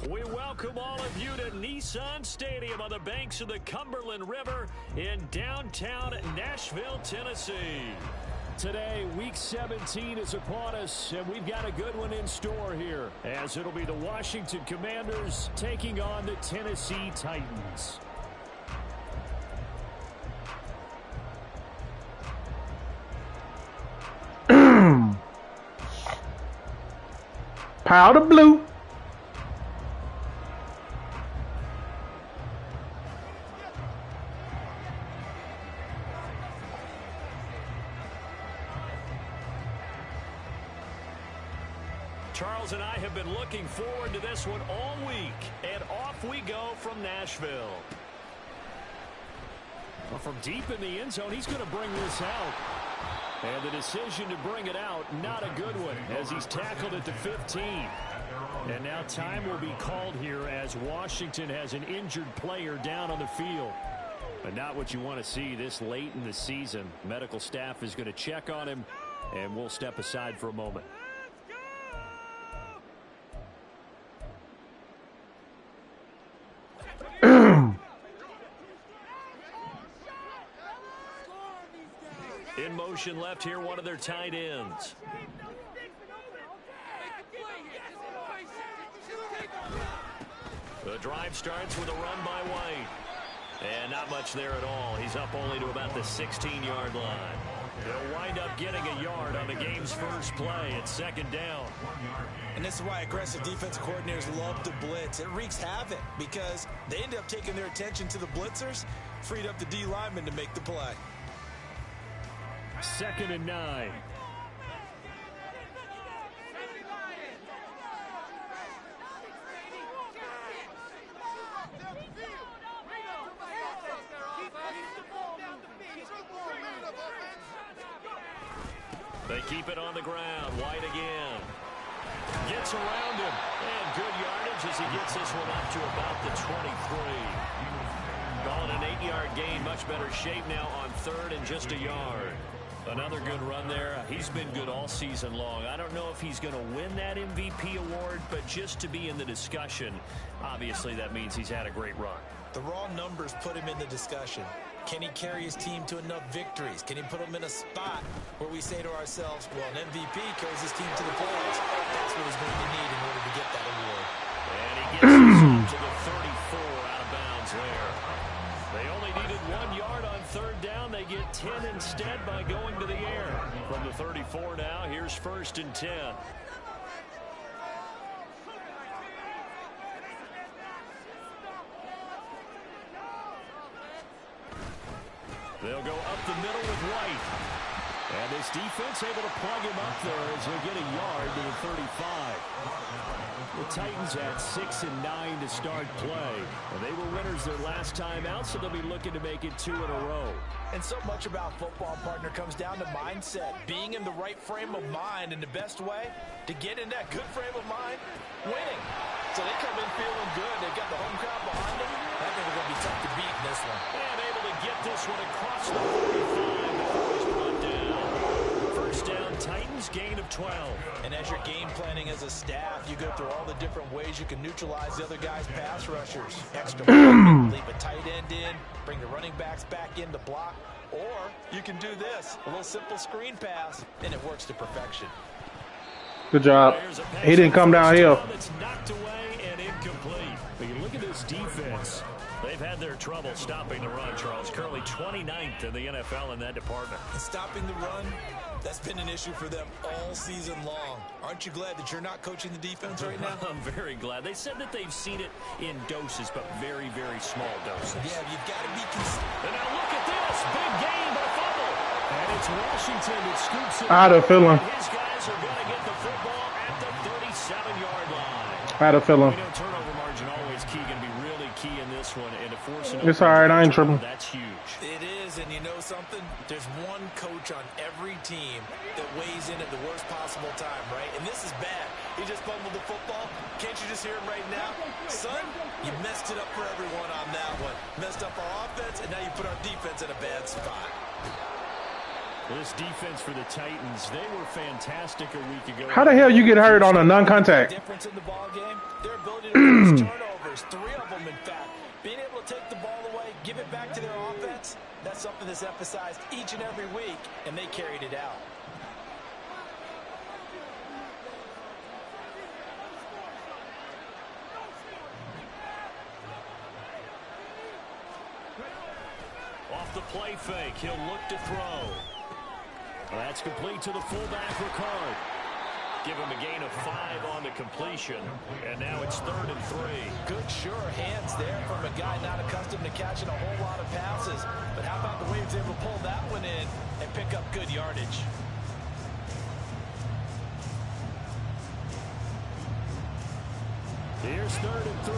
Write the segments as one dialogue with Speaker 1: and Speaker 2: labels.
Speaker 1: We welcome all of you to Nissan Stadium on the banks of the Cumberland River in downtown Nashville, Tennessee. Today, Week 17 is upon us, and we've got a good one in store here, as it'll be the Washington Commanders taking on the Tennessee Titans.
Speaker 2: Powder blue.
Speaker 1: Charles and I have been looking forward to this one all week, and off we go from Nashville. Well, from deep in the end zone, he's going to bring this out. And the decision to bring it out, not a good one, as he's tackled at the 15. And now time will be called here as Washington has an injured player down on the field. But not what you want to see this late in the season. Medical staff is going to check on him, and we'll step aside for a moment. In motion left here, one of their tight ends. The drive starts with a run by White. And not much there at all. He's up only to about the 16-yard line. They'll wind up getting a yard on the game's first play at second down.
Speaker 3: And this is why aggressive defensive coordinators love to blitz. It wreaks havoc because they end up taking their attention to the blitzers, freed up the D lineman to make the play.
Speaker 1: 2nd and 9. They keep it on the ground. White again. Gets around him. And good yardage as he gets this one up to about the 23. Calling an 8-yard gain. Much better shape now on 3rd and just a yard. Another good run there. He's been good all season long. I don't know if he's going to win that MVP award, but just to be in the discussion, obviously that means he's had a great run.
Speaker 3: The raw numbers put him in the discussion. Can he carry his team to enough victories? Can he put them in a spot where we say to ourselves, well, an MVP carries his team to the playoffs. That's what he's going to need in order to get that award.
Speaker 1: And he gets his to the 34 out of bounds there. They only needed 1 yard on 3rd down. They get 10 instead by going to the air. From the 34 now, here's 1st and 10. They'll go up the middle with White. And this defense able to plug him up there as they get a yard to the 35. The Titans had 6 and 9 to start play. And they were winners their last time out, so they'll be looking to make it 2 in a row.
Speaker 3: And so much about football, partner, comes down to mindset. Being in the right frame of mind, and the best way to get in that good frame of mind, winning. So they come in feeling good. They've got the home crowd behind them. I think they're going to be tough to beat in this one.
Speaker 1: And able to get this one across the 45 before he's brought down. 1st down, Titans, gain of 12.
Speaker 3: And as you're game planning as a staff, you go through all the different ways you can neutralize the other guy's pass rushers. Extra leave a tight end in, bring the running backs back in to block, or you can do this, a little simple screen pass, and it works to perfection.
Speaker 2: Good job. He didn't come downhill.
Speaker 1: It's knocked away and incomplete. But you look at this defense. They've had their trouble stopping the run, Charles. Currently 29th in the NFL in that department.
Speaker 3: And stopping the run, that's been an issue for them all season long. Aren't you glad that you're not coaching the defense right now?
Speaker 1: I'm very glad. They said that they've seen it in doses, but very, very small doses.
Speaker 3: Yeah, you've got to be consistent.
Speaker 1: And now look at this. Big gain, but a fumble. And it's Washington that scoops it.
Speaker 2: I had a feeling.
Speaker 1: His guys are going to get the football at the 37-yard line.
Speaker 2: I had a feeling.
Speaker 1: We know turnover margin always key, going to be really key in this one. And to force an
Speaker 2: It's all right. I ain't tripping.
Speaker 1: That's huge.
Speaker 3: It is, and you know something? There's one coach on every team that weighs in at the worst possible time, right? And this is bad. He just fumbled the football. Can't you just hear him right now? Son, you messed it up for everyone on that one. Messed up our offense, and now you put our defense in a bad spot.
Speaker 1: This defense for the Titans, they were fantastic a week ago.
Speaker 2: How the hell you get hurt on a non-contact?
Speaker 3: Difference in the ball game, their ability to those turnovers, 3 of them, in fact. Being able to take the ball away, give it back to their offense, that's something that's emphasized each and every week, and they carried it out.
Speaker 1: Off the play fake, he'll look to throw. That's complete to the fullback, Ricard. Give him a gain of 5 on the completion, and now it's 3rd and 3.
Speaker 3: Good, sure hands there from a guy not accustomed to catching a whole lot of passes. But how about the way he was able to pull that one in and pick up good yardage?
Speaker 1: Here's 3rd and 3.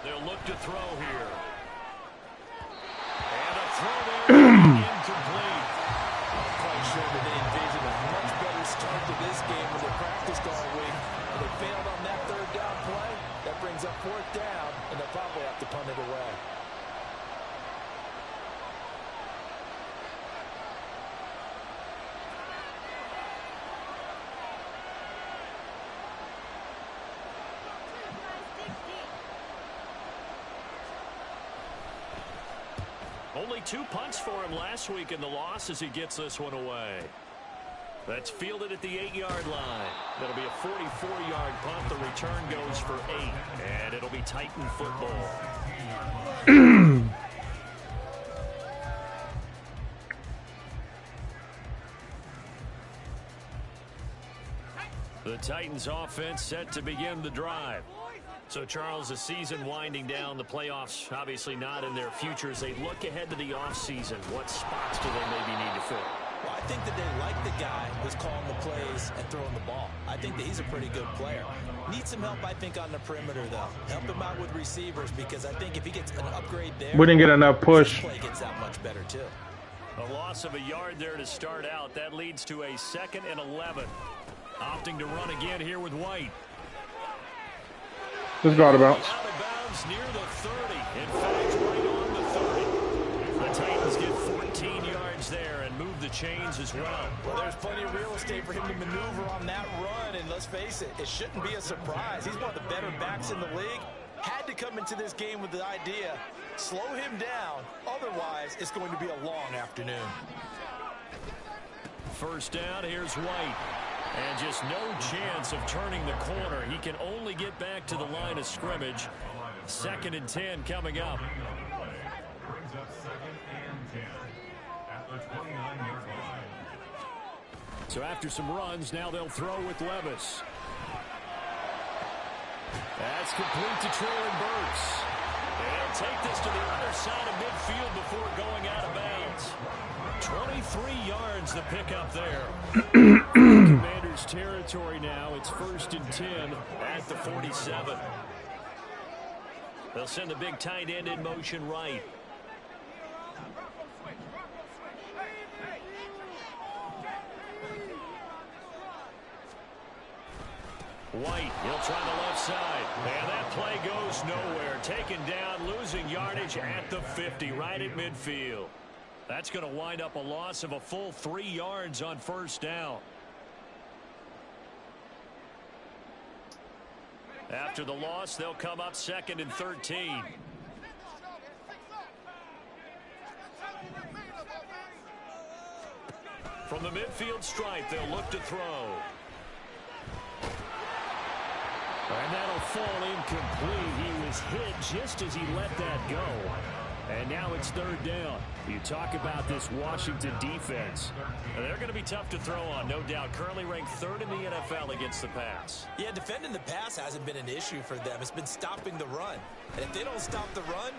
Speaker 1: They'll look to throw here. And a throw there, incomplete.
Speaker 3: I'm quite sure that they envisioned a much better start to this game when they practiced all week. And they failed on that 3rd down play. That brings up 4th down, and they'll probably have to punt it away.
Speaker 1: Only 2 punts for him last week in the loss as he gets this one away. That's fielded at the 8-yard line. That'll be a 44-yard punt. The return goes for 8, and it'll be Titan football. The Titans offense set to begin the drive. So, Charles, the season winding down, the playoffs obviously not in their future. As they look ahead to the offseason, what spots do they maybe need to fill?
Speaker 3: Well, I think that they like the guy who's calling the plays and throwing the ball. I think that he's a pretty good player. Needs some help, I think, on the perimeter, though. Help him out with receivers, because I think if he gets an upgrade there,
Speaker 2: we didn't get enough push.
Speaker 3: Play gets that much better, too.
Speaker 1: A loss of a yard there to start out. That leads to a 2nd and 11. Opting to run again here with White.
Speaker 2: Just got to bounce.
Speaker 1: Out of bounds near the 30. In fact, right on the 30. The Titans get 14 yards there and move the chains as well.
Speaker 3: Well, there's plenty of real estate for him to maneuver on that run, and let's face it, it shouldn't be a surprise. He's one of the better backs in the league. Had to come into this game with the idea, slow him down, otherwise it's going to be a long afternoon.
Speaker 1: 1st down, here's White. And just no chance of turning the corner. He can only get back to the line of scrimmage. 2nd and 10 coming up. So after some runs, now they'll throw with Levis. That's complete to Traylon Burks. They'll take this to the other side of midfield before going out of bounds. 23 yards the pickup there. Commanders territory now. It's 1st and 10 at the 47. They'll send the big tight end in motion right. White, he'll try the left side. And that play goes nowhere. Taken down, losing yardage at the 50, right at midfield. That's going to wind up a loss of a full 3 yards on 1st down. After the loss, they'll come up 2nd and 13. From the midfield stripe, they'll look to throw. And that'll fall incomplete. He was hit just as he let that go. And now it's 3rd down. You talk about this Washington defense. They're going to be tough to throw on, no doubt. Currently ranked 3rd in the NFL against the pass.
Speaker 3: Yeah, defending the pass hasn't been an issue for them. It's been stopping the run. And if they don't stop the run,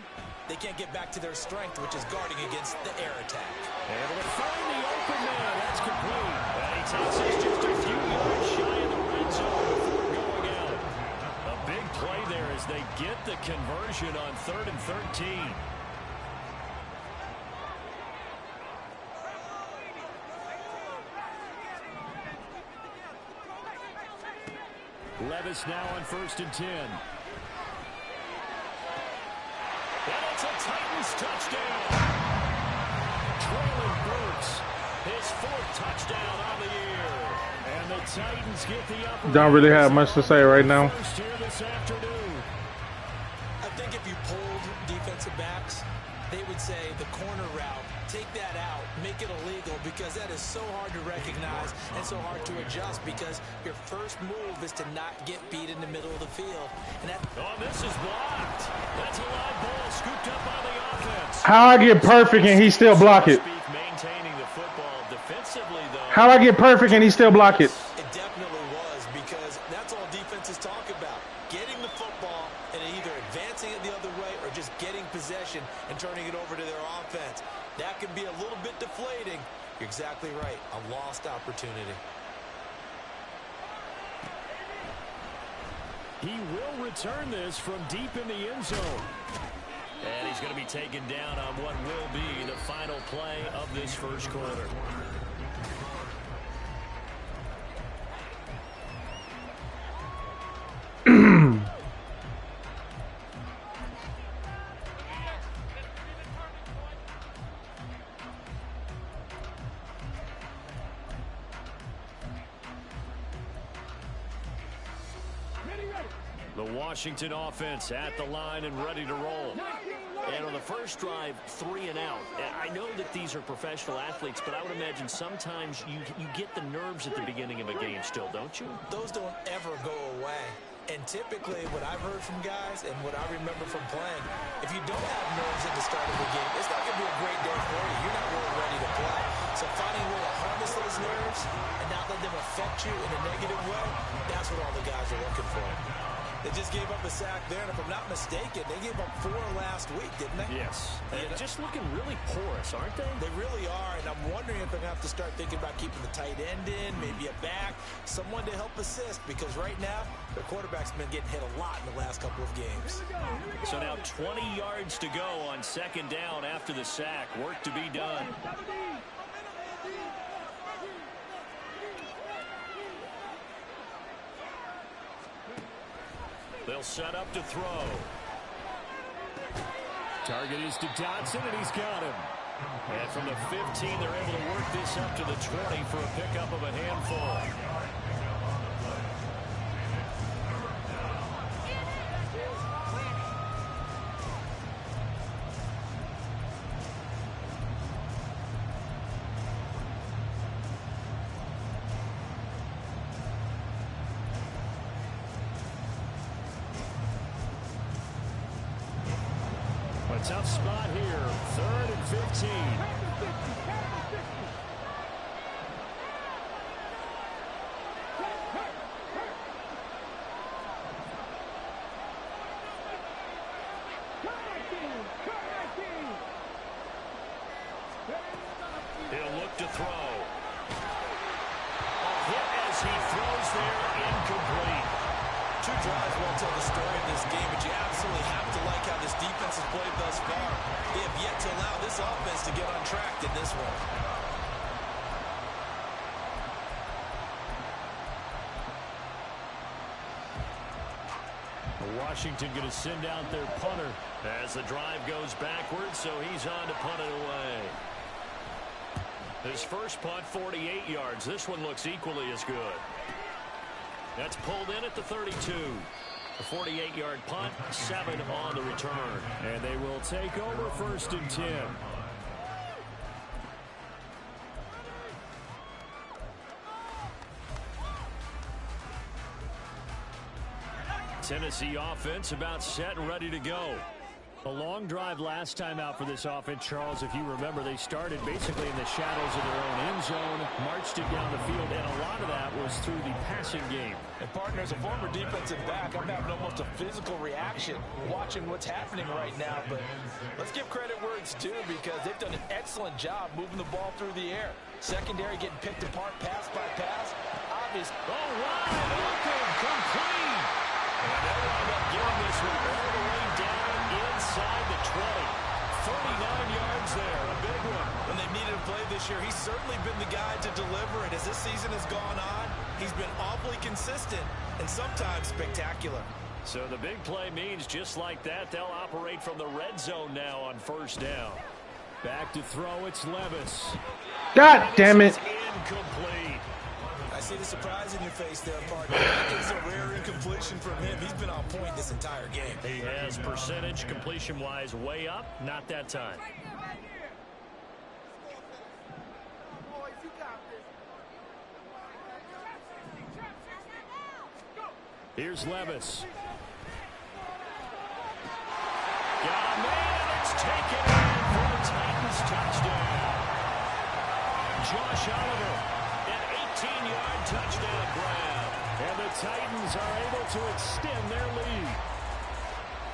Speaker 3: they can't get back to their strength, which is guarding against the air attack.
Speaker 1: Able to find the open man. That's complete. And he takes us just a few yards shy of the red zone before going out. A big play there as they get the conversion on 3rd and 13. Levis now on 1st and 10. And it's a Titans touchdown. Traylon Burks, his 4th touchdown on the year. And the Titans get the upper.
Speaker 2: Don't really have much to say right now.
Speaker 1: Here this afternoon.
Speaker 3: I think if you polled defensive backs, they would say the corner route, take that out, make it illegal, because that is so hard to recognize and so hard to adjust, because your first move is to not get beat in the middle of the field. And that
Speaker 1: this is blocked. That's a live ball scooped up by the offense.
Speaker 2: How I get perfect and he still block it?
Speaker 1: Maintaining the football defensively, though.
Speaker 2: How I get perfect and he still block it?
Speaker 3: It definitely was, because that's all defenses talk about. Getting the football and either advancing it the other way or just getting possession and turning it over to their offense. That can be a little bit deflating. You're exactly right. A lost opportunity.
Speaker 1: He will return this from deep in the end zone. And he's going to be taken down on what will be the final play of this first quarter. The Washington offense at the line and ready to roll. And on the first drive, 3 and out. I know that these are professional athletes, but I would imagine sometimes you get the nerves at the beginning of a game still, don't you?
Speaker 3: Those don't ever go away. And typically, what I've heard from guys and what I remember from playing, if you don't have nerves at the start of the game, it's not going to be a great day for you. You're not really ready to play. So finding a way to harness those nerves and not let them affect you in a negative way, that's what all the guys are looking for. They just gave up a sack there, and if I'm not mistaken, they gave up 4 last week, didn't they?
Speaker 1: Yes. And just looking really porous, aren't they?
Speaker 3: They really are, and I'm wondering if they're going to have to start thinking about keeping the tight end in, maybe a back, someone to help assist, because right now, their quarterback's been getting hit a lot in the last couple of games.
Speaker 1: So now 20 yards to go on 2nd down after the sack. Work to be done. They'll set up to throw. Target is to Dodson, and he's got him. And from the 15, they're able to work this up to the 20 for a pickup of a handful. A tough spot here. 3rd and 15. He'll look to throw. A hit as he throws there, incomplete.
Speaker 3: 2 drives won't tell the story of this game, but you absolutely have to like how this defense has played thus far. They have yet to allow this offense to get on track in this one.
Speaker 1: Washington going to send out their punter as the drive goes backwards, so he's on to punt it away. His first punt, 48 yards. This one looks equally as good. That's pulled in at the 32. A 48-yard punt, 7 on the return. And they will take over 1st and 10. Tennessee offense about set and ready to go. A long drive last time out for this offense, Charles. If you remember, they started basically in the shadows of their own end zone, marched it down the field, and a lot of that was through the passing game.
Speaker 3: And partner, as a former defensive back, I'm having almost a physical reaction watching what's happening right now. But let's give credit where it's due, because they've done an excellent job moving the ball through the air. Secondary getting picked apart pass by pass. Obvious.
Speaker 1: Oh, wide open, complete. And they wind up getting this one all the way down inside the 20. 39 yards there, a big one.
Speaker 3: When they've needed a play this year, he's certainly been the guy to deliver it. As this season season has gone on, he's been awfully consistent and sometimes spectacular.
Speaker 1: So the big play means just like that, they'll operate from the red zone now on first down. Back to throw, it's Levis.
Speaker 2: God damn it.
Speaker 1: Incomplete.
Speaker 3: I see the surprise in your face there, partner. It's a rare incompletion from him. He's been on point this entire game.
Speaker 1: He has percentage completion-wise way up, not that time. Here's Levis. Got a man, it's taken in for the Titans touchdown. Josh Oliver, an 18-yard touchdown grab. And the Titans are able to extend their lead.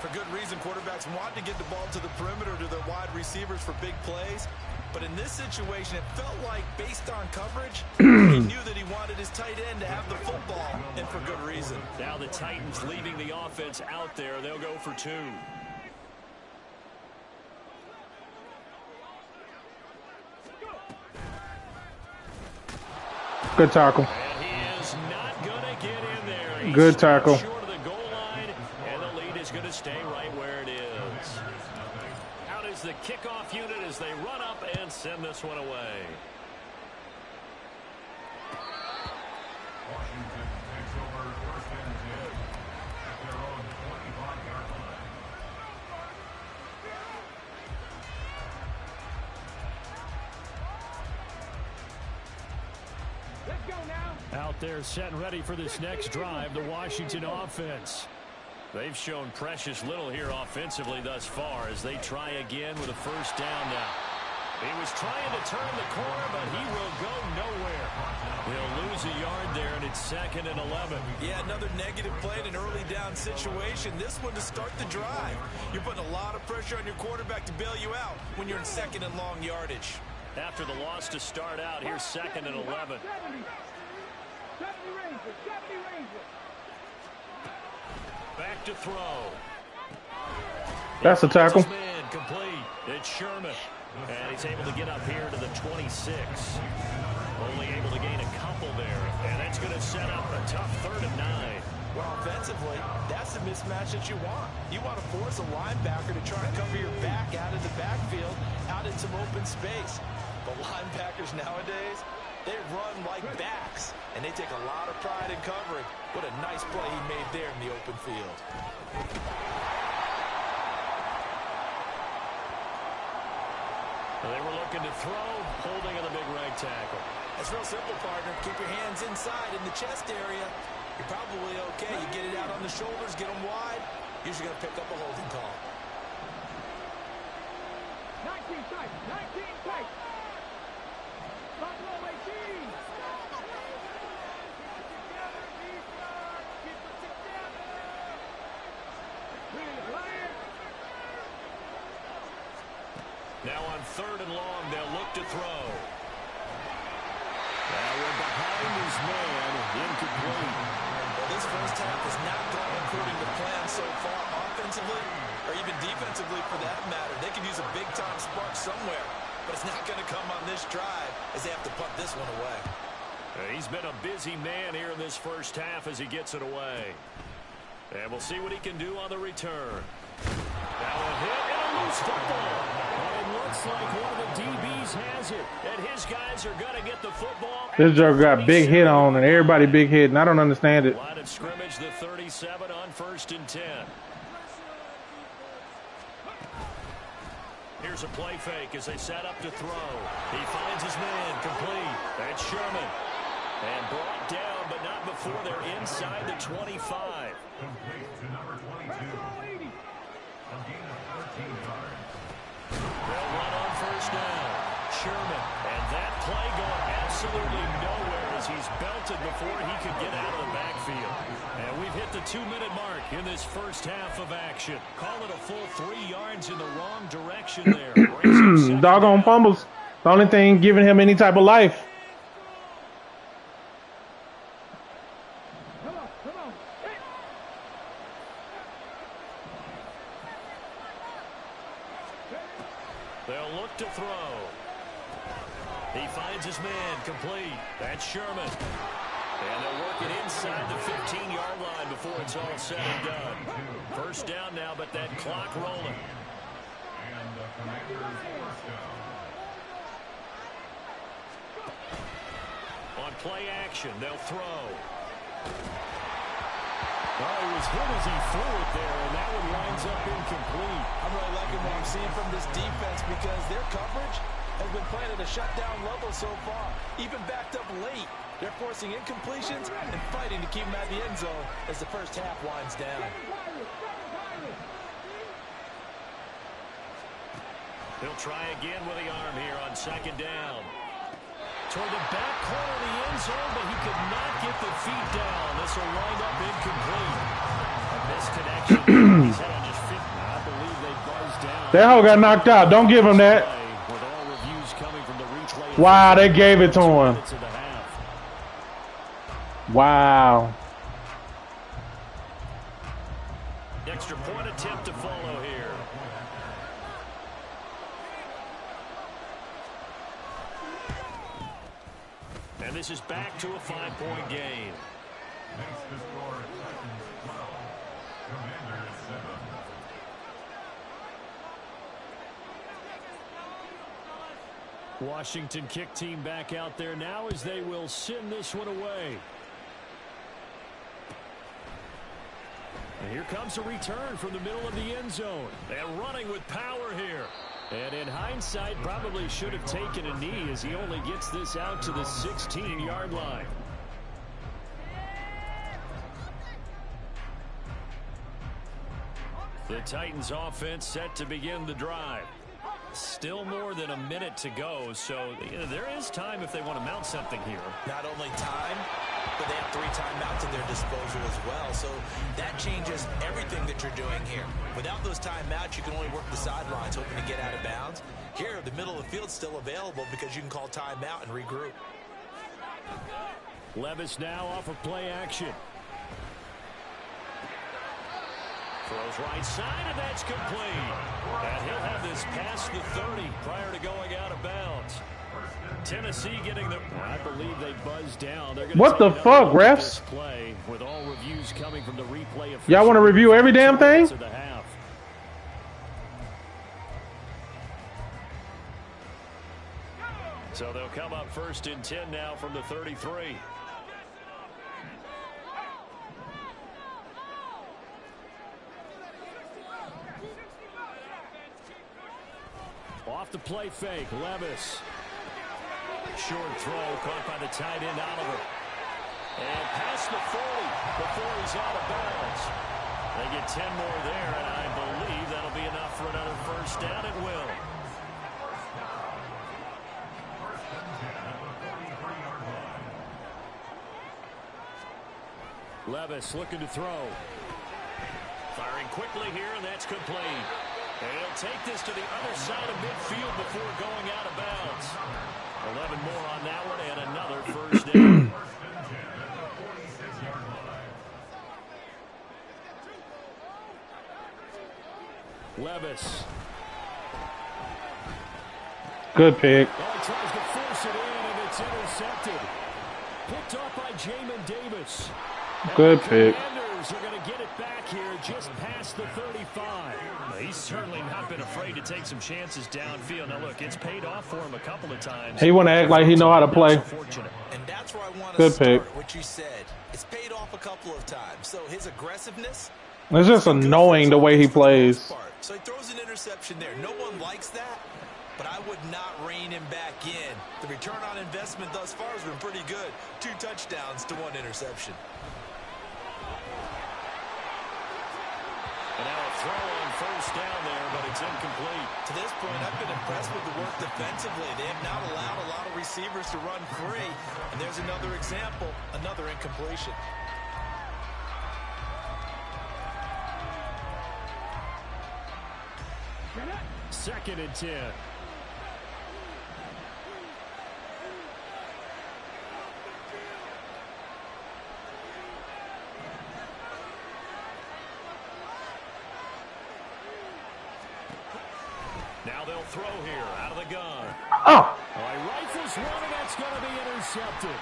Speaker 3: For good reason, quarterbacks want to get the ball to the perimeter to their wide receivers for big plays. But in this situation, it felt like, based on coverage, he knew that he wanted his tight end to have the football, and for good reason.
Speaker 1: Now the Titans leaving the offense out there. They'll go for two.
Speaker 2: Good tackle.
Speaker 1: And he is not going to get in there. He's
Speaker 2: Good tackle.
Speaker 1: short of the goal line, and the lead is going to stay right where it is. Out is the kickoff unit as they run up and send this one away.
Speaker 4: Washington takes over first and 10 at their own 25-yard line.
Speaker 1: Out there set and ready for this next drive, the Washington offense. They've shown precious little here offensively thus far as they try again with a first down now. He was trying to turn the corner, but he will go nowhere. He'll lose a yard there, and it's 2nd and 11.
Speaker 3: Yeah, another negative play in an early down situation. This one to start the drive. You're putting a lot of pressure on your quarterback to bail you out when you're in 2nd and long yardage.
Speaker 1: After the loss to start out, here's 2nd and 11. Back to throw.
Speaker 2: That's a tackle.
Speaker 1: Man complete. It's Sherman. And he's able to get up here to the 26. Only able to gain a couple there. And that's going to set up a tough 3rd and 9.
Speaker 3: Well, offensively, that's the mismatch that you want. You want to force a linebacker to try and cover your back out of the backfield, out in some open space. But linebackers nowadays, they run like backs, and they take a lot of pride in covering. What a nice play he made there in the open field.
Speaker 1: They were looking to throw, holding on the big right tackle.
Speaker 3: It's real simple, partner. Keep your hands inside in the chest area. You're probably okay. You get it out on the shoulders, get them wide. Usually going to pick up a holding call.
Speaker 5: 19 tight, 19 tight. Stop low, 18. Keep it together.
Speaker 1: Now on 3rd and long, they'll look to throw. Now we're behind his man, incomplete.
Speaker 3: Well, this first half has not gone according to plan so far, offensively or even defensively for that matter. They could use a big-time spark somewhere, but it's not going to come on this drive as they have to punt this one away.
Speaker 1: He's been a busy man here in this first half as he gets it away. And we'll see what he can do on the return. Now a hit and a loose football. And it looks like one of the DBs has it. And his guys are going to get the football.
Speaker 2: This joker got big hit on, and everybody big hit, and I don't understand it.
Speaker 1: Line of scrimmage, the 37 on 1st and 10. Here's a play fake as they set up to throw. He finds his man, complete. That's Sherman. And brought down, but not before they're inside the 25.
Speaker 4: Complete to number 22. A gain of 13 yards.
Speaker 1: They'll run on first down. Sherman. And that play going absolutely nowhere as he's belted before he could get out of the backfield. And we've hit the 2-minute mark in this first half of action. Call it a full 3 yards in the wrong direction there.
Speaker 2: Doggone fumbles. The only thing giving him any type of life.
Speaker 1: They'll look to throw. He finds his man, complete. That's Sherman. And they're working inside the 15-yard line before it's all said and done. First down now, but that clock rolling.
Speaker 4: And the Commanders' first down.
Speaker 1: On play action, they'll throw.
Speaker 3: Oh, he was hit as he threw it there, and that one lines up incomplete. I'm really liking what I'm seeing from this defense because their coverage has been playing at a shutdown level so far. Even backed up late, they're forcing incompletions and fighting to keep them at the end zone as the first half winds down.
Speaker 1: He'll try again with the arm here on second down. Toward the back corner of the end zone, but he could not get the feet down. This will wind up incomplete. A misconnection. He's hit on just 50. I believe they buzzed down.
Speaker 2: That hoe got knocked out. Don't give him that.
Speaker 1: With all reviews coming from the replay.
Speaker 2: Wow, they gave it to him. Wow.
Speaker 1: Extra point attempt to follow here. And this is back to a 5-point game.
Speaker 4: Makes the score Titans 12. Commanders 7.
Speaker 1: Washington kick team back out there now as they will send this one away. And here comes a return from the middle of the end zone. And running with power here. And in hindsight, probably should have taken a knee as he only gets this out to the 16-yard line. The Titans offense set to begin the drive. Still more than a minute to go, so there is time if they want to mount something here.
Speaker 3: Not only time, but they have 3 timeouts at their disposal as well. So that changes everything that you're doing here. Without those timeouts, you can only work the sidelines, hoping to get out of bounds. Here, the middle of the field's still available because you can call timeout and regroup.
Speaker 1: Levis now off of play action. Throws right side, and that's complete. And he'll have this past the 30 prior to going out of bounds. Tennessee getting the... I believe they buzzed down.
Speaker 2: What the fuck, refs?
Speaker 1: Play with all reviews coming from the replay.
Speaker 2: Y'all want to review every damn thing?
Speaker 1: So they'll come up first and 10 now from the 33. Off the play fake, Levis. Short throw caught by the tight end, Oliver. And past the 40 before he's out of bounds. They get 10 more there, and I believe that'll be enough for another first down. It will. Levis looking to throw. Firing quickly here, and that's complete. And he'll take this to the other side of midfield before going out of bounds. 11 more on that one, and another first down. Levis.
Speaker 2: Good pick.
Speaker 1: Well, he tries to force it in, and it's intercepted. Picked off by Jamin Davis.
Speaker 2: Good pick.
Speaker 1: Commanders are going to get it back here just past the 35. He's certainly not been afraid to take some chances downfield. Now, look, it's paid off for him a couple of times.
Speaker 2: He want to act like he know how to play.
Speaker 3: And that's where I want to
Speaker 2: Good
Speaker 3: start,
Speaker 2: pick.
Speaker 3: what you said. It's paid off a couple of times. So his aggressiveness...
Speaker 2: It's just annoying the way he plays.
Speaker 3: So he throws an interception there. No one likes that, but I would not rein him back in. The return on investment thus far has been pretty good. 2 touchdowns to 1 interception.
Speaker 1: And now a throw on first down there, but it's incomplete.
Speaker 3: To this point, I've been impressed with the work defensively. They have not allowed a lot of receivers to run free. And there's another example, another incompletion.
Speaker 1: Second and 10. Now they'll throw here out of the gun.
Speaker 2: Oh.
Speaker 1: Oh, he rifles one, and that's going to be intercepted.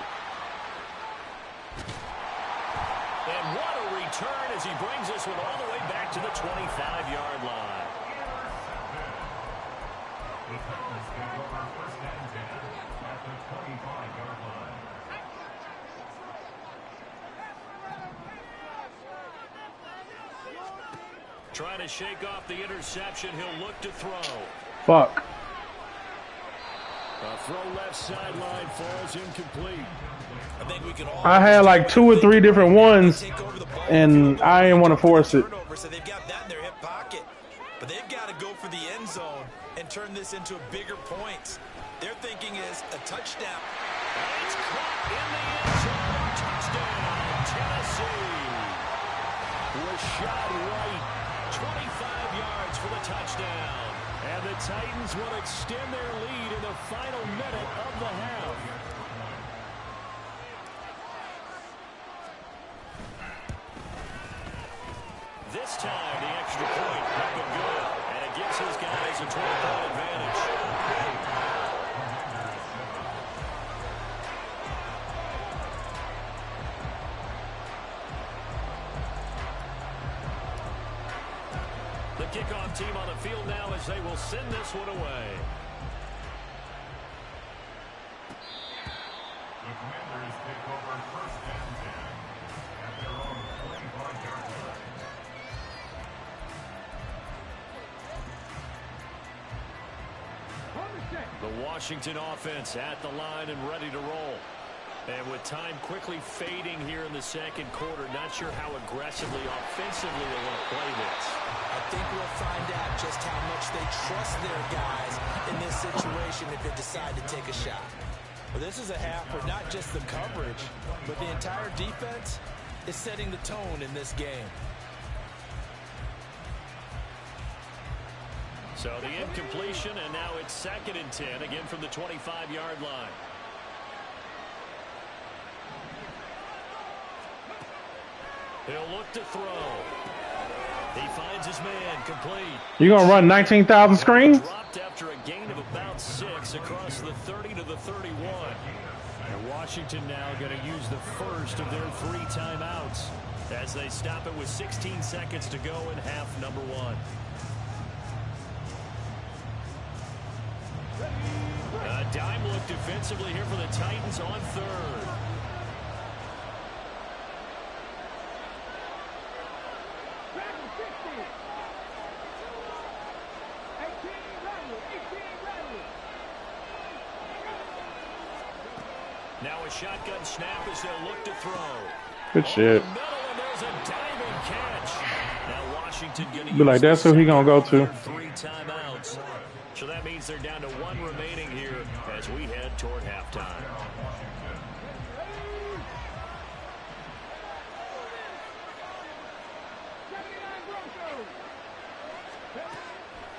Speaker 1: And what a return as he brings this one all the way back to the 25-yard line.
Speaker 4: The Titans take over first and 10 at the 25-yard line.
Speaker 1: Trying to shake off the interception. He'll look to throw.
Speaker 2: Fuck.
Speaker 1: A throw left sideline falls incomplete.
Speaker 3: I think we can all
Speaker 2: I had like 2 or 3 different ones,
Speaker 3: take over the ball,
Speaker 2: and I didn't want to force it.
Speaker 3: so they've got that in their hip pocket. But they've got to go for the end zone and turn this into bigger points. Their thinking is a touchdown.
Speaker 1: It's caught in the end zone. Touchdown, Tennessee. Rashad White, 25 yards for the touchdown. And the Titans will extend their lead in the final minute of the half. This time, the extra point up and good. And it gives his guys a 12-point advantage. The kickoff team on the field now as they will send this one away.
Speaker 4: The Commanders take over first and 10 at their own 25-yard line.
Speaker 1: The Washington offense at the line and ready to roll. And with time quickly fading here in the second quarter, not sure how aggressively, offensively they want to play this.
Speaker 3: I think we'll find out just how much they trust their guys in this situation if they decide to take a shot. Well, this is a half where not just the coverage, but the entire defense is setting the tone in this game.
Speaker 1: So the incompletion, and now it's 2nd and 10, again from the 25-yard line. He'll look to throw. He finds his man, complete.
Speaker 2: You gonna run 19,000 screens?
Speaker 1: Dropped after a gain of about 6 across the 30 to the 31. And Washington now going to use the first of their 3 timeouts as they stop it with 16 seconds to go in half number 1. A dime look defensively here for the Titans on 3rd. Now a shotgun snap as they'll look to throw.
Speaker 2: Good shit.
Speaker 1: Middle, and there's a diving catch. Now Washington going to
Speaker 2: Be like, that's who he gonna go to.
Speaker 1: 3 timeouts. So that means they're down to 1 remaining here as we head toward halftime.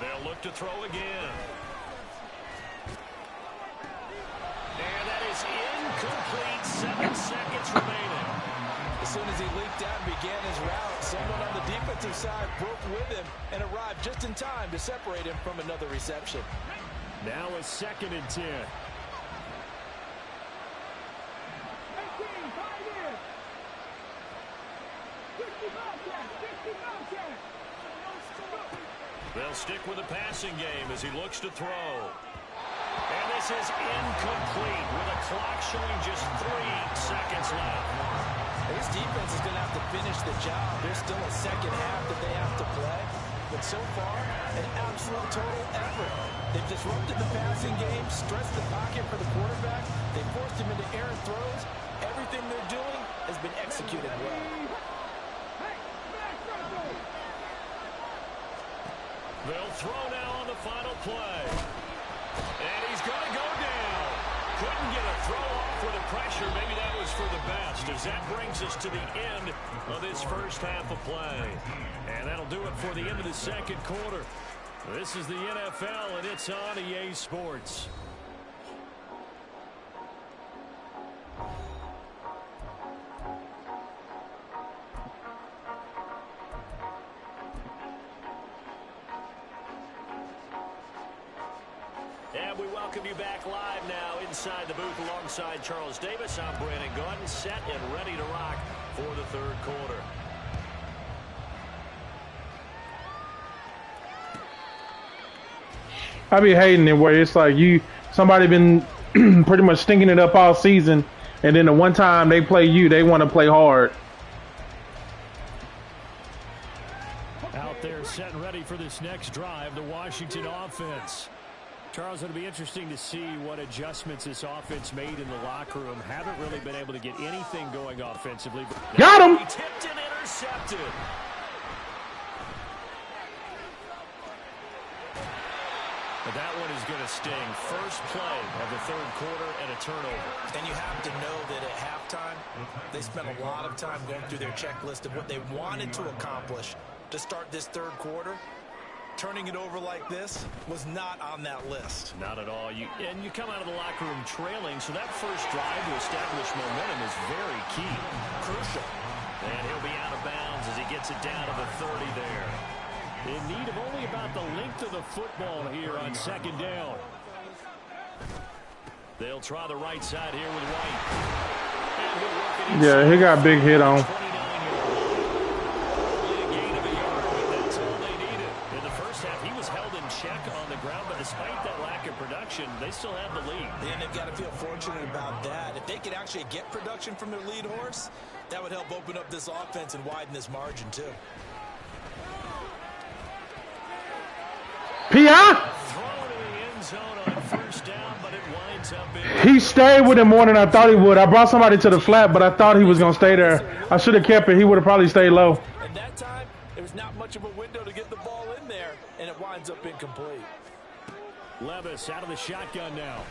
Speaker 1: They'll look to throw again. And that is incomplete. 7 seconds remaining.
Speaker 3: As soon as he leaped out and began his route, someone on the defensive side broke with him and arrived just in time to separate him from another reception.
Speaker 1: Now a 2nd and 10. They'll stick with the passing game as he looks to throw. And this is incomplete with a clock showing just 3 seconds left.
Speaker 3: This defense is going to have to finish the job. There's still a second half that they have to play. But so far, an absolute total effort. They've disrupted the passing game, stressed the pocket for the quarterback. They forced him into errant throws. Everything they're doing has been executed well.
Speaker 1: They'll throw now on the final play. And he's going to go down. Couldn't get a throw off with the pressure. Maybe that was for the best, as that brings us to the end of this first half of play. And that'll do it for the end of the second quarter. This is the NFL, and it's on EA Sports. And we welcome welcome you back live now inside the booth alongside Charles Davis. I'm Brandon Gordon, set and ready to rock for the third quarter.
Speaker 2: I be hating it where it's like somebody been pretty much stinking it up all season, and then the one time they play you, they want to play hard.
Speaker 1: Out there set and ready for this next drive, the Washington offense. Charles, it'll be interesting to see what adjustments this offense made in the locker room. Haven't really been able to get anything going offensively.
Speaker 2: Got him!
Speaker 1: Tipped and intercepted. But that one is going to sting. First play of the third quarter and a turnover.
Speaker 3: And you have to know that at halftime, they spent a lot of time going through their checklist of what they wanted to accomplish to start this third quarter. Turning it over like this was not on that list.
Speaker 1: Not at all. You come out of the locker room trailing, so that first drive to establish momentum is very key.
Speaker 3: Crucial.
Speaker 1: And he'll be out of bounds as he gets it down to the 30 there. In need of only about the length of the football here on second down. They'll try the right side here with White.
Speaker 2: Yeah, he got a big hit on.
Speaker 1: Despite that lack of production, they still have the lead.
Speaker 3: And they've got to feel fortunate about that. If they could actually get production from their lead horse, that would help open up this offense and widen this margin too.
Speaker 2: P.I.?
Speaker 1: Thrown in the end zone on first down, but it winds up in.
Speaker 2: He stayed with him more than I thought he would. I brought somebody to the flat, but I thought he was going to stay there. I should have kept it. He would have probably stayed low.
Speaker 3: And that time, there was not much of a window to get the ball in there, and it winds up incomplete.
Speaker 1: Levis out of the shotgun now.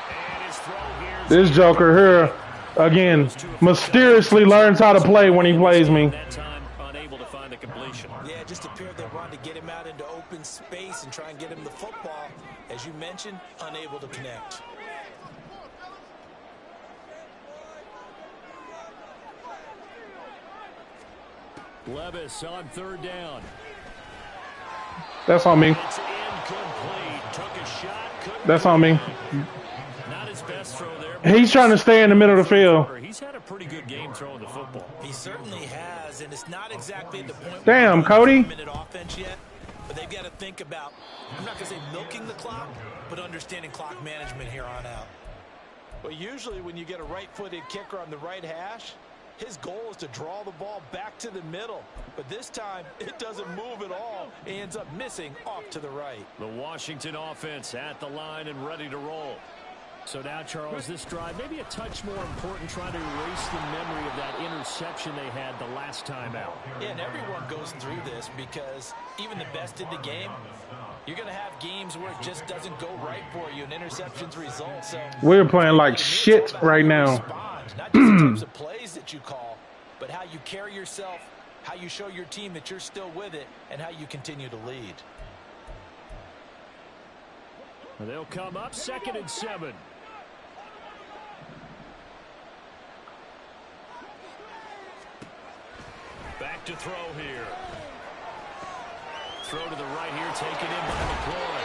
Speaker 1: And his throw here.
Speaker 2: This joker here, again, mysteriously learns how to play when he plays me.
Speaker 1: That time, unable to find the completion.
Speaker 3: Yeah, it just appeared they wanted to get him out into open space and try and get him the football. As you mentioned, unable to connect.
Speaker 1: Levis on third down.
Speaker 2: That's on me.
Speaker 1: It's incomplete. Took a shot.
Speaker 2: That's on me.
Speaker 1: Not his best throw there.
Speaker 2: He's trying to stay in the middle of the field.
Speaker 1: He's had a pretty good game throwing the football.
Speaker 3: He certainly has, and it's not exactly the point.
Speaker 2: Damn, Cody.
Speaker 3: Minute offense yet, but they've got to think about, I'm not going to say milking the clock, but understanding clock management here on out. Well, usually when you get a right-footed kicker on the right hash, his goal is to draw the ball back to the middle. But this time, it doesn't move at all. He ends up missing off to the right.
Speaker 1: The Washington offense at the line and ready to roll. So now, Charles, this drive maybe a touch more important, trying to erase the memory of that interception they had the last time out.
Speaker 3: Yeah, and everyone goes through this because even the best in the game, you're going to have games where it just doesn't go right for you, and interceptions result. So
Speaker 2: we're playing like shit right now.
Speaker 3: Not just the types of plays that you call, but how you carry yourself, how you show your team that you're still with it, and how you continue to lead.
Speaker 1: They'll come up 2nd and 7. Back to throw here. Throw to the right here, taken in by McCloy.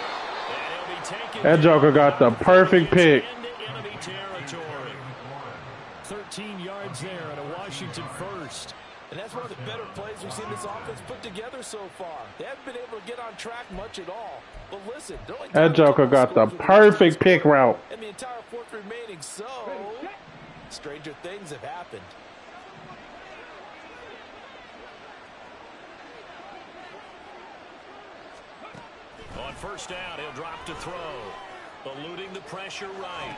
Speaker 1: And he'll be taken.
Speaker 2: That joker got the perfect pick.
Speaker 1: Into enemy territory. 13 yards there and a Washington first.
Speaker 3: And that's one of the better plays we've seen this offense put together so far. They haven't been able to get on track much at all. But listen,
Speaker 2: that joker got the perfect pick route.
Speaker 3: And the entire fourth remaining, so stranger things have happened.
Speaker 1: On first down, he'll drop to throw. Eluding the pressure right.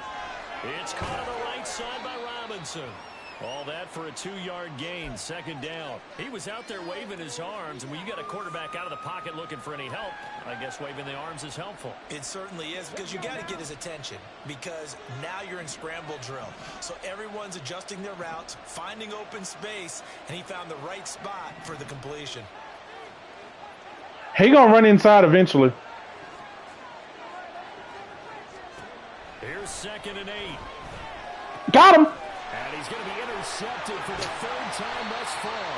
Speaker 1: It's caught on the right side by Robinson. All that for a 2-yard gain, 2nd down. He was out there waving his arms, and when you got a quarterback out of the pocket looking for any help, I guess waving the arms is helpful.
Speaker 3: It certainly is, because you got to get his attention, because now you're in scramble drill. So everyone's adjusting their routes, finding open space, and he found the right spot for the completion.
Speaker 2: He gonna run inside eventually.
Speaker 1: Here's 2nd and 8.
Speaker 2: Got him.
Speaker 1: And he's going to be intercepted. intercepted for the third time thus far.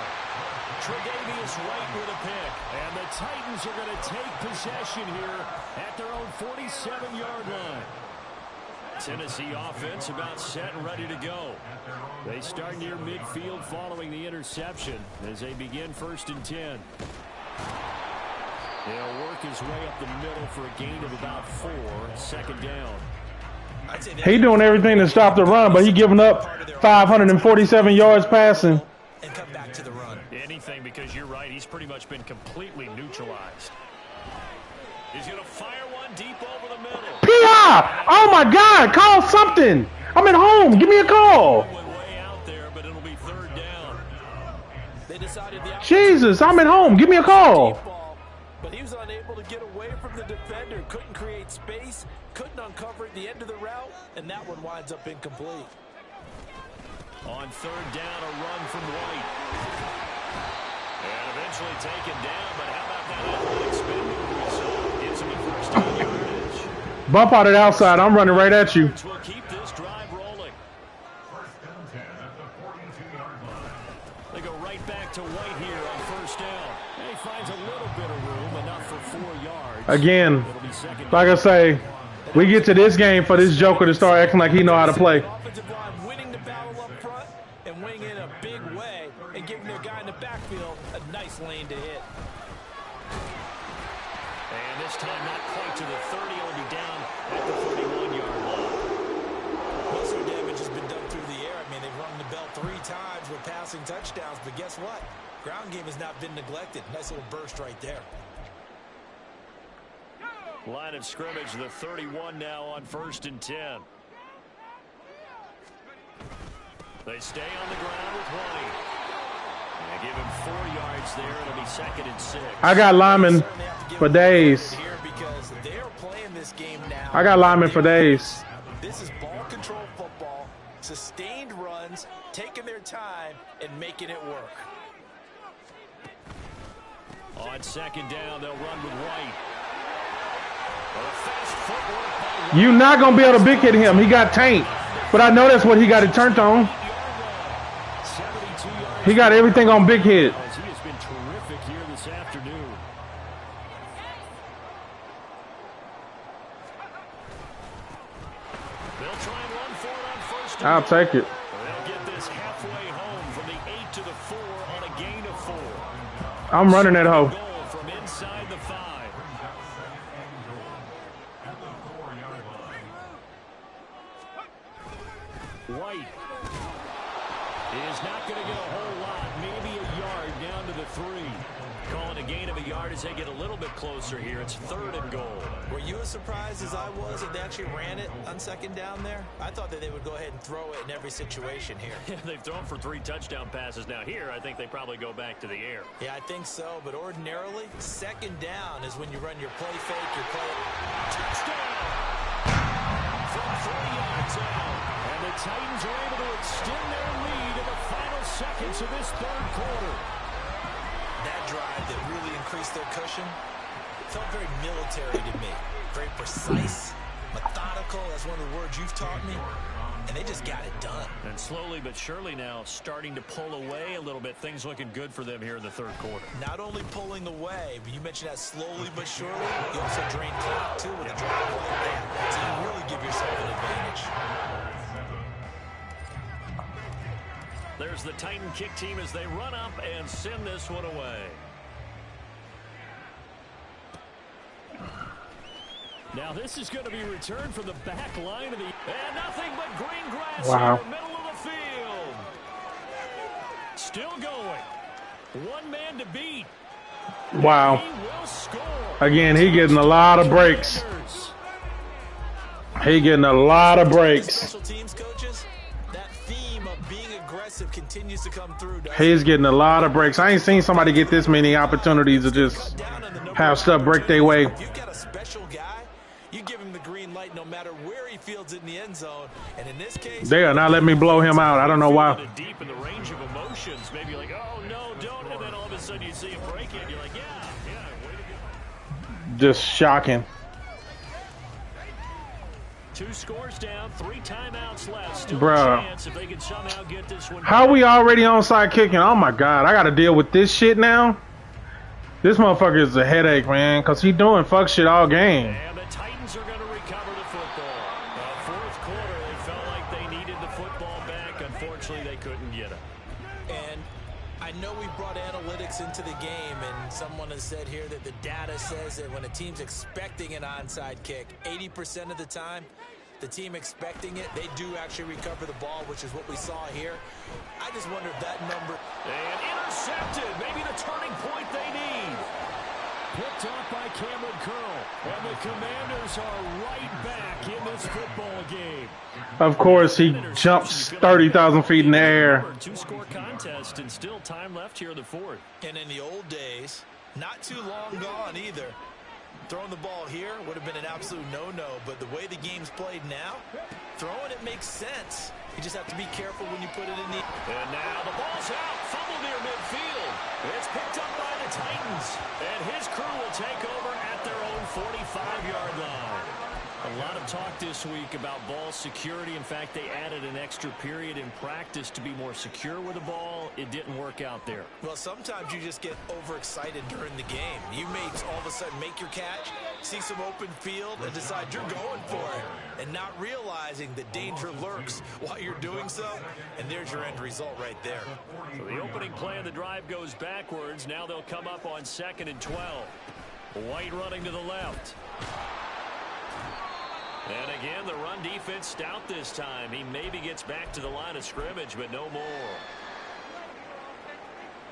Speaker 1: Tre'Davious White with a pick. And the Titans are going to take possession here at their own 47-yard line. Tennessee offense about set and ready to go. They start near midfield following the interception as they begin 1st and 10. They'll work his way up the middle for a gain of about 4, 2nd down.
Speaker 2: He doing everything to stop the run, but he giving up 547 yards passing.
Speaker 3: And come back to the run.
Speaker 1: Anything, because you're right, he's pretty much been completely neutralized. He's going to fire one deep over the middle.
Speaker 2: P.I. Oh my God, call something. I'm at home. Give me a call.
Speaker 1: Went way out there, but it'll be 3rd down.
Speaker 3: They decided the
Speaker 2: Jesus, I'm at home. Give me a call.
Speaker 3: ball, but he was unable to get away from the defender. Couldn't create space. Couldn't uncover at the end of the route, and that one winds up incomplete.
Speaker 1: On 3rd down, a run from White. And eventually taken down, but how about that athletic spin move we saw? Gives him a 1st down yardage.
Speaker 2: Bump out it outside. I'm running right at you.
Speaker 1: We'll keep this drive rolling.
Speaker 4: 1st and 10 at the 42-yard line.
Speaker 1: They go right back to White here on 1st down. And he finds a little bit of room, enough for 4 yards.
Speaker 2: Again,
Speaker 1: It'll be 2nd
Speaker 2: like I say, we get to this game for this Joker to start acting like he know how to play.
Speaker 3: Offensive line winning the battle up front and winning in a big way and giving their guy in the backfield a nice lane to hit.
Speaker 1: And this time not quite to the 30. It'll be down at the 31-yard line.
Speaker 3: Most of the damage has been done through the air. I mean, they've rung the bell 3 times with passing touchdowns, but guess what? Ground game has not been neglected. Nice little burst right there.
Speaker 1: Line of scrimmage, the 31 now on 1st and 10. They stay on the ground with White. And they give him 4 yards there. It'll be 2nd and 6.
Speaker 2: I got linemen for days.
Speaker 3: Here because they're playing this game now.
Speaker 2: I got linemen for days.
Speaker 3: This is ball control football, sustained runs, taking their time and making it work.
Speaker 1: On 2nd down, they'll run with White. Fast footwork by
Speaker 2: You're not going to be able to big hit him. He got taint. But I know that's what he got it turned on.
Speaker 1: 72 yards.
Speaker 2: He got everything on big hit.
Speaker 1: He has been terrific here this afternoon. They'll try and run for it on 1st and
Speaker 2: I'll
Speaker 1: goal.
Speaker 2: take it.
Speaker 1: They'll get this halfway home from the 8 to the 4 on a gain of 4.
Speaker 2: I'm running that hoe.
Speaker 1: Goal from inside the 5. White is not going to get a whole lot, maybe a yard down to the 3. Calling a gain of a yard as they get a little bit closer here. It's 3rd and goal.
Speaker 3: Were you as surprised as I was that they actually ran it on 2nd down there? I thought that they would go ahead and throw it in every situation here.
Speaker 1: They've thrown for 3 touchdown passes. Now here, I think they probably go back to the air.
Speaker 3: Yeah, I think so, but ordinarily, 2nd down is when you run your play fake, your play.
Speaker 1: Touchdown! From 3 yards out. And the Titans are able to extend their lead in the final seconds of this 3rd quarter.
Speaker 3: That drive that really increased their cushion felt very military to me. Very precise, methodical. That's one of the words you've taught me. And they just got it done.
Speaker 1: And slowly but surely now starting to pull away a little bit. Things looking good for them here in the 3rd quarter.
Speaker 3: Not only pulling away, but you mentioned that slowly but surely. You also drain clock, too, with a drive like that. So you really give yourself an advantage.
Speaker 1: There's the Titan kick team as they run up and send this one away. Now this is going to be returned from the back line of the... And nothing but green grass
Speaker 2: Wow.
Speaker 1: in the middle of the field. Still going. One man to beat.
Speaker 2: Wow.
Speaker 1: He will score.
Speaker 2: Again, he getting a lot of breaks. He getting a lot of breaks.
Speaker 3: Special teams coaches, that theme of being aggressive continues to come through.
Speaker 2: He's getting a lot of breaks. I ain't seen somebody get this many opportunities to just have stuff break their way.
Speaker 3: You've got a special guy. You give him the green light no matter where he fields it in the end zone. And in this case,
Speaker 2: They are not letting me blow him out. I don't know why.
Speaker 1: Deep in the range of emotions, maybe like, oh no, don't, and then all of a sudden you see him break it, you're like, yeah, way to go.
Speaker 2: Just shocking.
Speaker 1: 2 scores down, 3 timeouts left. Still
Speaker 2: Bruh.
Speaker 1: a chance if they can somehow get this one.
Speaker 2: How we already onside kicking? Oh my god, I gotta deal with this shit now. This motherfucker is a headache, man, cause he doing fuck shit all game.
Speaker 1: And the Titans are going to recover the football. Fourth quarter, they felt like they needed the football back. Unfortunately, they couldn't get it.
Speaker 3: And I know we brought analytics into the game, and someone has said here that the data says that when a team's expecting an onside kick, 80% of the time, the team expecting it, they do actually recover the ball, which is what we saw here. I just wonder if that number...
Speaker 1: And intercepted. Maybe the turning point they need. Picked off by Cameron Curl. And the Commanders are right back in this football game.
Speaker 2: Of course, he jumps 30,000 feet in the air.
Speaker 1: 2-score contest and still time left here in the fourth.
Speaker 3: And in the old days, not too long gone either. Throwing the ball here would have been an absolute no-no, but the way the game's played now, throwing it makes sense. You just have to be careful when you put it in the...
Speaker 1: And now the ball's out. Fumble near midfield. It's picked up by the Titans. And his crew will take over at their own 45-yard line. A lot of talk this week about ball security. In fact, they added an extra period in practice to be more secure with the ball. It didn't work out there.
Speaker 3: Well, sometimes you just get overexcited during the game. You may all of a sudden make your catch, see some open field, and decide you're going for it, and not realizing the danger lurks while you're doing so, and there's your end result right there.
Speaker 1: So the opening play of the drive goes backwards. Now they'll come up on 2nd and 12. White running to the left. And again, the run defense stout this time. He maybe gets back to the line of scrimmage, but no more.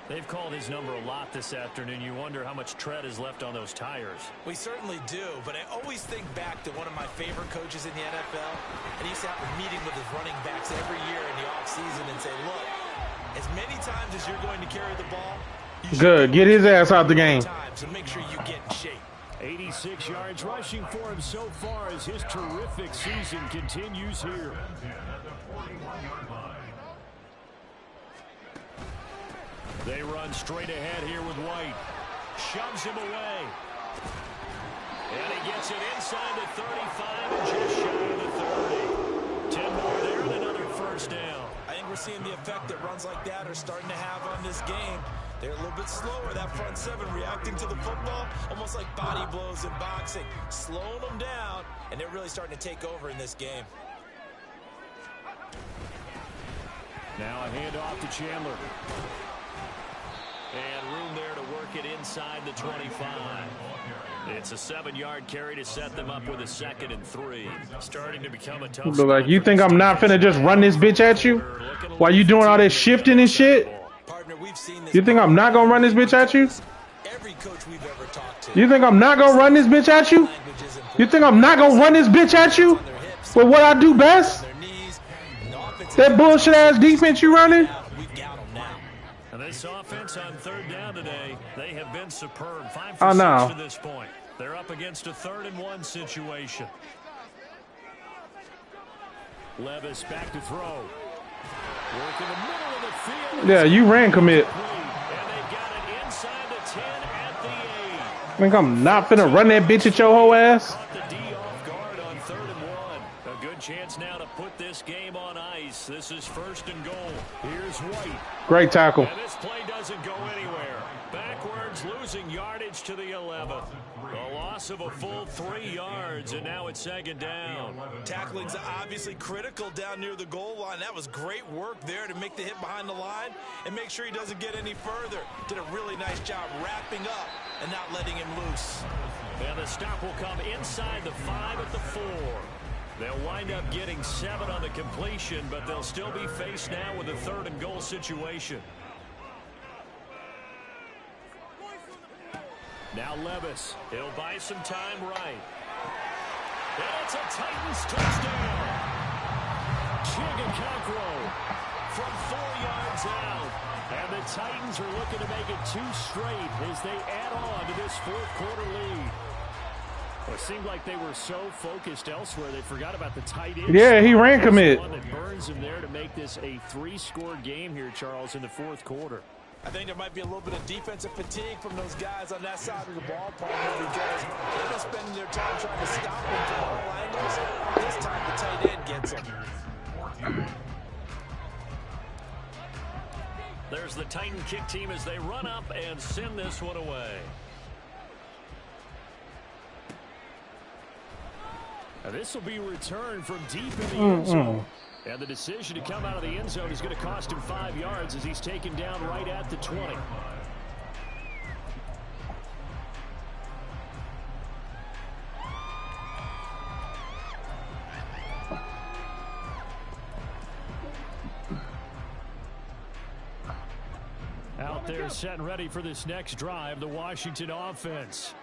Speaker 1: They've called his number a lot this afternoon. You wonder how much tread is left on those tires.
Speaker 3: We certainly do, but I always think back to one of my favorite coaches in the NFL, and he used to have a meeting with his running backs every year in the offseason and say, look, as many times as you're going to carry the ball, you
Speaker 2: Good, get his ass out the game.
Speaker 3: So make sure you get in shape.
Speaker 1: 86 yards rushing for him so far as his terrific season continues here. They run straight ahead here with White. Shoves him away. And he gets it inside the 35 and just shy of the 30. 10 more there and another first down.
Speaker 3: I think we're seeing the effect that runs like that are starting to have on this game. They're a little bit slower, that front seven reacting to the football, almost like body blows in boxing, slowing them down, and they're really starting to take over in this game.
Speaker 1: Now a handoff to Chandler. And room there to work it inside the 25. It's a 7-yard carry to set them up with a 2nd and 3. Starting to become a tough...
Speaker 2: But like, you think I'm not finna just run this bitch at you? While you doing all this shifting and shit?
Speaker 3: Partner, we've seen this.
Speaker 2: You think I'm not gonna run this bitch at you?
Speaker 3: Every coach we've ever talked to.
Speaker 2: You think I'm not gonna run this bitch at you? You think I'm not gonna run this bitch at you? With what I do best? That bullshit ass defense you running?
Speaker 1: And this offense on 3rd down today, they have been superb. 5
Speaker 2: Oh,
Speaker 1: for 6
Speaker 2: no.
Speaker 1: to this point. They're up against a 3rd and 1 situation. Levis back to throw. Work in the middle of the field.
Speaker 2: Yeah, you ran commit.
Speaker 1: And they got it inside the 10 at the 8.
Speaker 2: Think I'm not finna run that bitch at your whole ass?
Speaker 1: Caught the D off guard on 3rd and 1. A good chance now to put this game on ice. This is 1st and goal. Here's White.
Speaker 2: Great tackle.
Speaker 1: And this play doesn't go anywhere. Backwards, losing yardage to the 11th. A loss of a full 3 yards, and now it's 2nd down.
Speaker 3: Tackling's obviously critical down near the goal line. That was great work there to make the hit behind the line and make sure he doesn't get any further. Did a really nice job wrapping up and not letting him loose.
Speaker 1: And the stop will come inside the 5 at the 4. They'll wind up getting 7 on the completion, but they'll still be faced now with a 3rd and goal situation. Now Levis, he'll buy some time right. And it's a Titans touchdown. Chigakakro from 4 yards out. And the Titans are looking to make it 2 straight as they add on to this 4th quarter lead. Well, it seemed like they were so focused elsewhere they forgot about the tight end.
Speaker 2: Yeah, he ran commit.
Speaker 1: One that burns him there to make this a 3-score game here, Charles, in the 4th quarter.
Speaker 3: I think there might be a little bit of defensive fatigue from those guys on that side of the ball, partner, because they've been spending their time trying to stop him from all angles. This time the tight end gets him.
Speaker 1: There's the Titan kick team as they run up and send this one away. Now this will be returned from deep in the end zone. And the decision to come out of the end zone is going to cost him 5 yards as he's taken down right at the 20. Out there set and ready for this next drive, the Washington offense.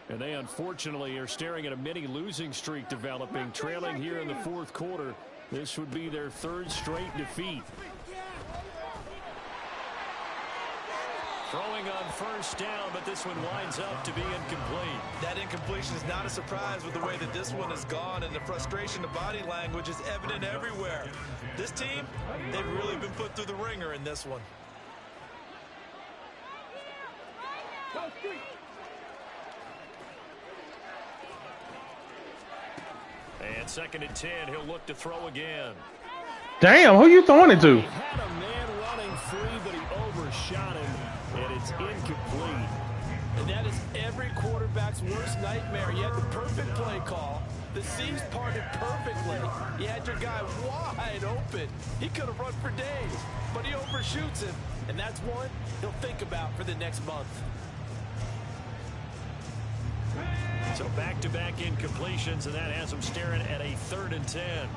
Speaker 1: And they unfortunately are staring at a mini losing streak developing, trailing here in the fourth quarter. This would be their 3rd straight defeat. Throwing on first down, but this one winds up to be incomplete.
Speaker 3: That incompletion is not a surprise with the way that this one has gone, and the frustration, the body language is evident everywhere. This team, they've really been put through the ringer in this one.
Speaker 1: And 2nd and 10, he'll look to throw again.
Speaker 2: Damn, who you throwing it to?
Speaker 1: He had a man running free, but he overshot him, and it's incomplete.
Speaker 3: And that is every quarterback's worst nightmare. You had the perfect play call. The seams parted perfectly. You had your guy wide open. He could have run for days, but he overshoots him. And that's one he'll think about for the next month.
Speaker 1: So back-to-back incompletions, and that has them staring at a 3rd and 10.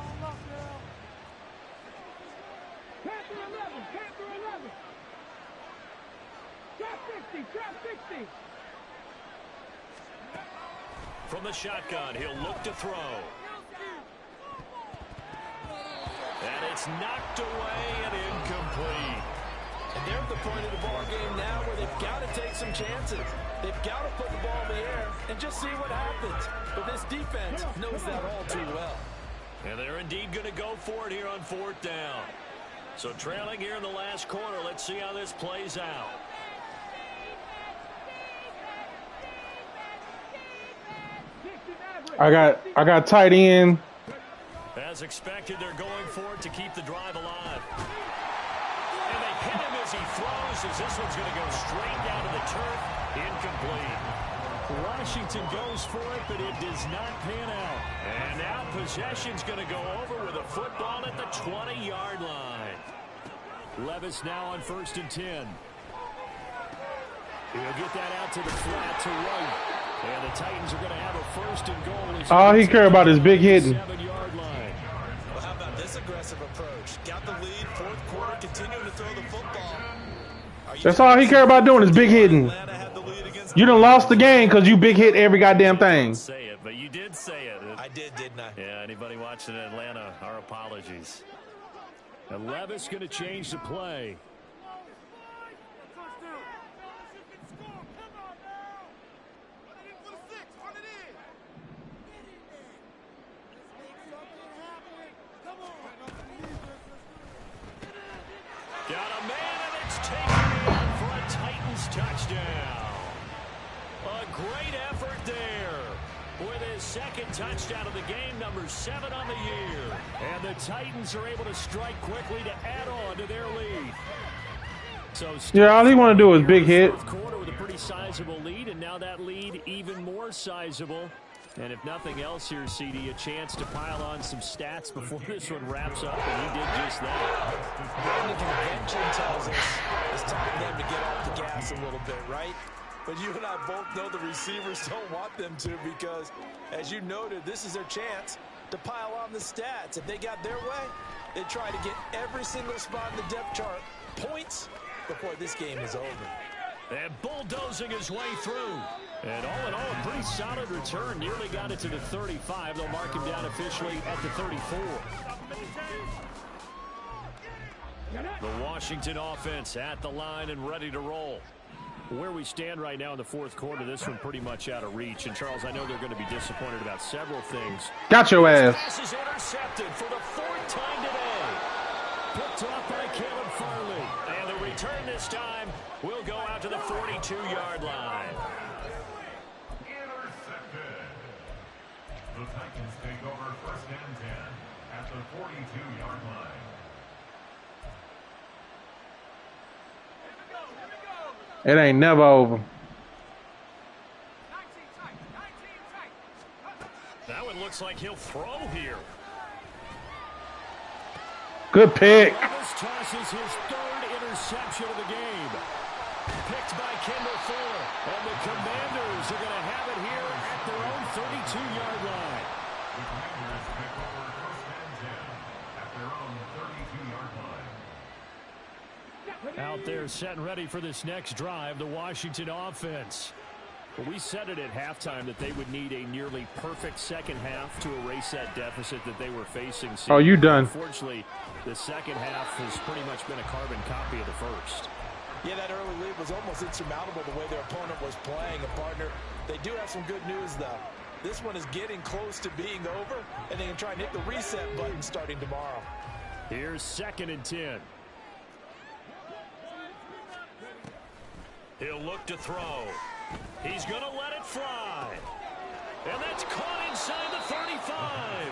Speaker 5: Trap 60.
Speaker 1: From the shotgun, he'll look to throw. And it's knocked away and incomplete.
Speaker 3: And they're at the point of the ball game now where they've got to take some chances. They've got to put the ball in the air and just see what happens. But this defense knows that all too well.
Speaker 1: And they're indeed going to go for it here on 4th down. So trailing here in the last quarter, let's see how this plays out.
Speaker 2: I got tight end.
Speaker 1: As expected, they're going for it to keep the drive alive. And they hit him as he throws, as this one's going to go straight down to the turf. Incomplete. Washington goes for it, but it does not pan out. And now possession's going to go over with a football at the 20-yard line. Levis now on 1st and 10. He'll get that out to the flat to right. And the Titans are going to have a 1st and goal.
Speaker 2: All he care about is big hitting.
Speaker 1: 7-yard line.
Speaker 3: Well, how about this aggressive approach? Got the lead, 4th quarter, continuing to throw the football.
Speaker 2: That's all he care about doing is big hitting. You done lost the game because you big hit every goddamn thing.
Speaker 1: Say it, but you did say it.
Speaker 3: I did, didn't I?
Speaker 1: Yeah, anybody watching in Atlanta, our apologies. And Levis going to change the play. Got a man, and it's taken in for a Titans touchdown. A great effort there with his 2nd touchdown of the game, number 7 on the year. And the Titans are able to strike quickly to add on to their lead. So
Speaker 2: yeah, all he want to do is big hit.
Speaker 1: Quarter with a pretty sizable lead, and now that lead even more sizable. And if nothing else here, CD, a chance to pile on some stats before this one wraps up, and he did just that.
Speaker 3: And the convention tells us it's time for them to get off the gas a little bit, right? But you and I both know the receivers don't want them to because, as you noted, this is their chance to pile on the stats. If they got their way, they try to get every single spot in the depth chart points before this game is over.
Speaker 1: And bulldozing his way through. And all in all, a pretty solid return. Nearly got it to the 35. They'll mark him down officially at the 34. The Washington offense at the line and ready to roll. Where we stand right now in the 4th quarter, this one pretty much out of reach. And, Charles, I know they're going to be disappointed about several things.
Speaker 2: Got your ass.
Speaker 1: This pass is intercepted for the 4th time today. Picked up by Caleb Farley. And the return this time will go out to the 42-yard line.
Speaker 4: The Titans take over 1st and 10 at the 42-yard line.
Speaker 2: It ain't never over.
Speaker 1: That one looks like he'll throw here.
Speaker 2: Good pick.
Speaker 1: This tosses his 3rd interception of the game. Picked by Kendall Fuller. And the Commanders are going to have it here at their own 32-yard line.
Speaker 4: The Commanders take over 1st and 10 at their own 32-yard line.
Speaker 1: Out there set and ready for this next drive, the Washington offense. We said it at halftime that they would need a nearly perfect second half to erase that deficit that they were facing.
Speaker 2: Oh, you done.
Speaker 1: Unfortunately, the second half has pretty much been a carbon copy of the first.
Speaker 3: Yeah, that early lead was almost insurmountable the way their opponent was playing. And, partner, they do have some good news, though. This one is getting close to being over, and they can try and hit the reset button starting tomorrow.
Speaker 1: Here's 2nd and 10. He'll look to throw. He's going to let it fly. And that's caught inside the 35.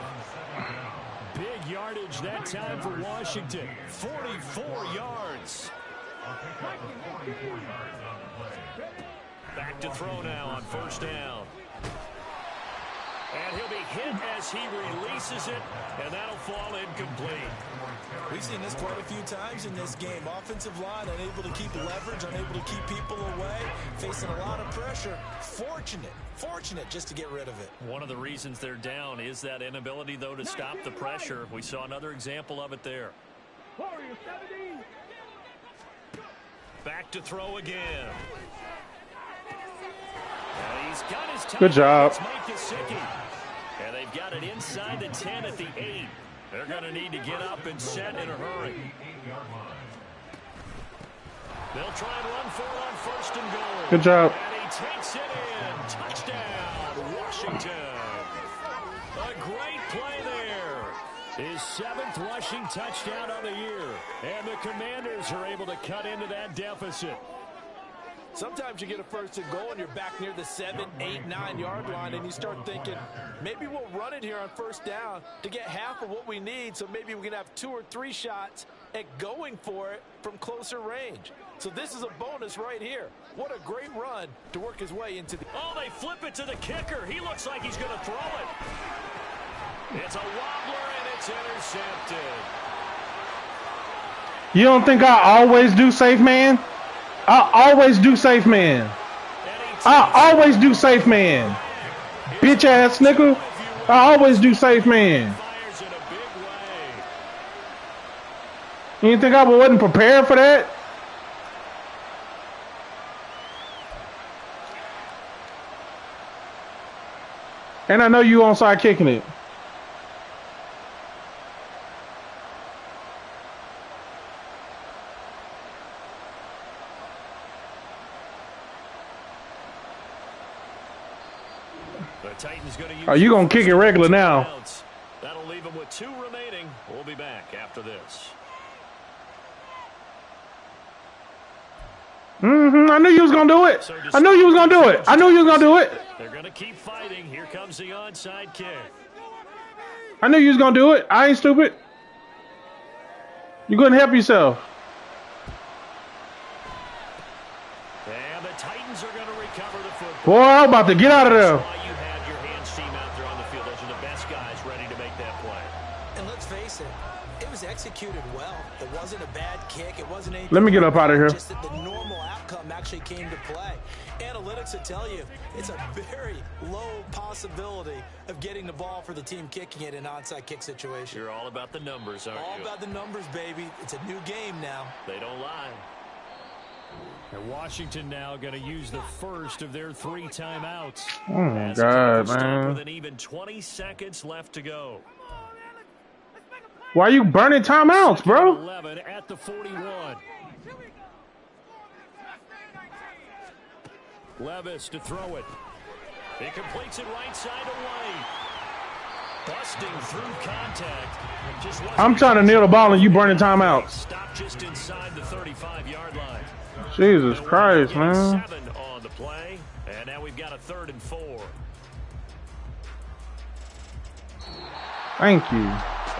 Speaker 1: Big yardage that time for Washington. 44 yards. Back to throw now on 1st down. And he'll be hit as he releases it, and that'll fall incomplete.
Speaker 3: We've seen this quite a few times in this game. Offensive line unable to keep leverage, unable to keep people away, facing a lot of pressure. Fortunate just to get rid of it.
Speaker 1: One of the reasons they're down is that inability, though, to stop the pressure. We saw another example of it there. Back to throw again. And he's got his time.
Speaker 2: Good job.
Speaker 1: And they've got it inside the 10 at the 8. They're going to need to get up and set in a hurry. They'll try and run for it on 1st and goal.
Speaker 2: Good job.
Speaker 1: And he takes it in. Touchdown, Washington. A great play there. His 7th rushing touchdown of the year. And the Commanders are able to cut into that deficit.
Speaker 3: Sometimes you get a 1st and goal and you're back near the 7, 8, 9-yard line, and you start thinking, maybe we'll run it here on 1st down to get half of what we need, so maybe we can have 2 or 3 shots at going for it from closer range. So this is a bonus right here. What a great run to work his way into the...
Speaker 1: Oh, they flip it to the kicker. He looks like he's going to throw it. It's a wobbler, and it's intercepted.
Speaker 2: You don't think I always do safe man? I always do safe man. I always do safe man. Bitch ass nigga. I always do safe man. You think I wasn't prepared for that? And I know you onside kicking it. Are you gonna kick it regular now?
Speaker 1: That'll leave him with 2 remaining. We'll be back after this.
Speaker 2: I knew you was gonna do it. I knew you was gonna do it. I knew you was gonna do it.
Speaker 1: They're gonna keep fighting. Here comes the onside kick.
Speaker 2: I knew you was gonna do it. I ain't stupid. You couldn't help yourself.
Speaker 1: And the Titans are gonna recover the football.
Speaker 2: Boy, I'm about to get out of there.
Speaker 3: Executed well. It wasn't a bad kick. It wasn't anything.
Speaker 2: Let me get up out of here.
Speaker 3: Just that the normal outcome actually came to play. Analytics will tell you it's a very low possibility of getting the ball for the team kicking it in an onside kick situation.
Speaker 1: You're all about the numbers, aren't you?
Speaker 3: All about the numbers, baby. It's a new game now.
Speaker 1: They don't lie. And Washington now going to use the first of their 3 timeouts.
Speaker 2: Oh my God, man!
Speaker 1: With an even 20 seconds left to go.
Speaker 2: Why are you burning timeouts, bro?
Speaker 1: 11 at the 41. Levis to throw it. He completes it right side away. Busting through contact.
Speaker 2: I'm trying to nail the ball and you burning timeouts.
Speaker 1: Stop just inside the 35-yard line.
Speaker 2: Jesus Christ, man.
Speaker 1: 7 on the play, and now we've got a 3rd and 4.
Speaker 2: Thank you.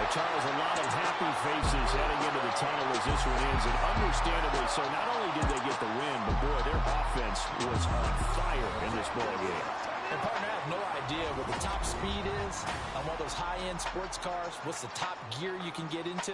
Speaker 1: Charles, a lot of happy faces heading into the tunnel as this one ends, and understandably so. Not only did they get the win, but boy, their offense was on fire in this ball game.
Speaker 3: And partner, I have no idea what the top speed is on one of those high-end sports cars. What's the top gear you can get into?